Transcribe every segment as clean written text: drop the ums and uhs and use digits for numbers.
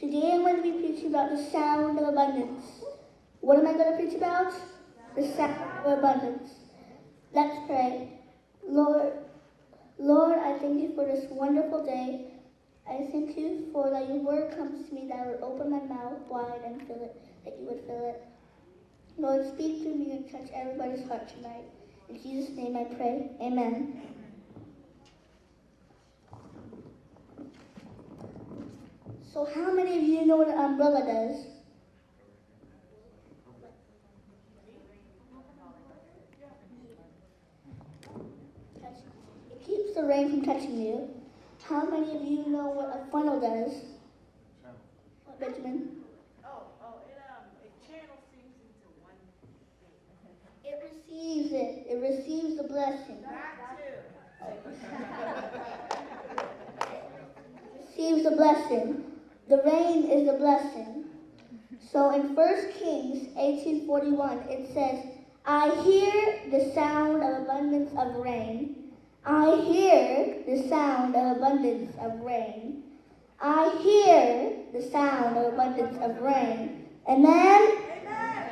Today I'm going to be preaching about the sound of abundance. What am I going to preach about? The sound of abundance. Let's pray. Lord, I thank you for this wonderful day. I thank you for that your word comes to me, that I would open my mouth wide and fill it, that you would fill it. Lord, speak through me and touch everybody's heart tonight. In Jesus' name I pray. Amen. So how many of you know what an umbrella does? It keeps the rain from touching you. How many of you know what a funnel does? What, Benjamin? It channels things into one thing. It receives it. It receives the blessing. That too. Receives the blessing. The rain is the blessing. So in 1 Kings 18:41, it says, I hear the sound of abundance of rain. I hear the sound of abundance of rain. I hear the sound of abundance of rain. Amen? Amen.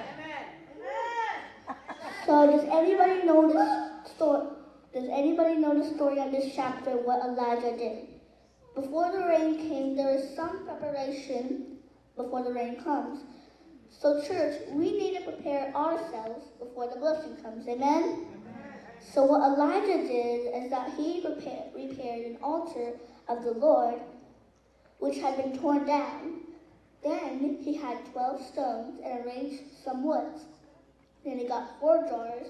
So does anybody know this story? Does anybody know the story of this chapter, what Elijah did? Before the rain came, there is some preparation before the rain comes. So church, we need to prepare ourselves before the blessing comes. Amen? So what Elijah did is that he repaired an altar of the Lord, which had been torn down. Then he had 12 stones and arranged some woods. Then he got 4 jars,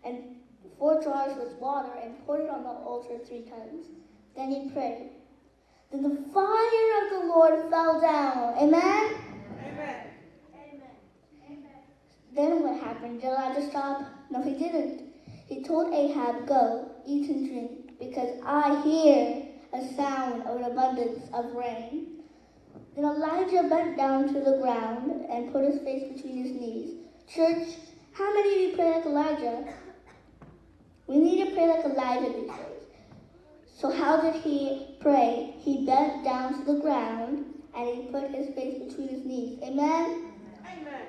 and 4 jars with water, and poured it on the altar 3 times. Then he prayed. Then the fire of the Lord fell down. Amen? Amen. Then what happened? Did Elijah stop? No, he didn't. He told Ahab, go, eat and drink, because I hear a sound of an abundance of rain. Then Elijah bent down to the ground and put his face between his knees. Church, how many of you pray like Elijah? We need to pray like Elijah these days. So how did he pray? He bent down to the ground and he put his face between his knees. Amen? Amen.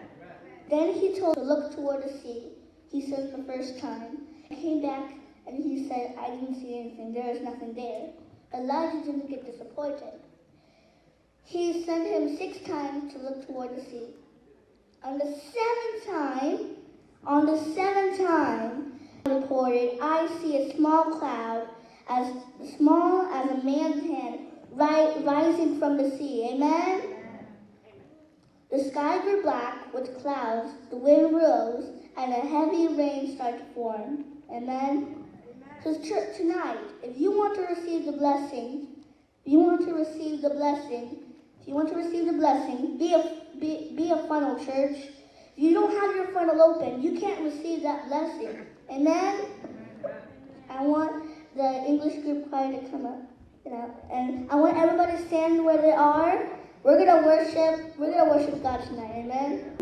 Then he told to look toward the sea. He said the first time. He came back and he said, I didn't see anything. There is nothing there. Elijah didn't get disappointed. He sent him 6 times to look toward the sea. On the 7th time, he reported, I see a small cloud as small as a man's hand rising from the sea. Amen? The sky grew black with clouds, the wind rose, and a heavy rain started to form. Amen? So church, tonight, if you want to receive the blessing, be a funnel, church. If you don't have your funnel open, you can't receive that blessing. Amen? I want the English group choir to come up. And I want everybody to stand where they are. We're gonna worship God tonight. Amen?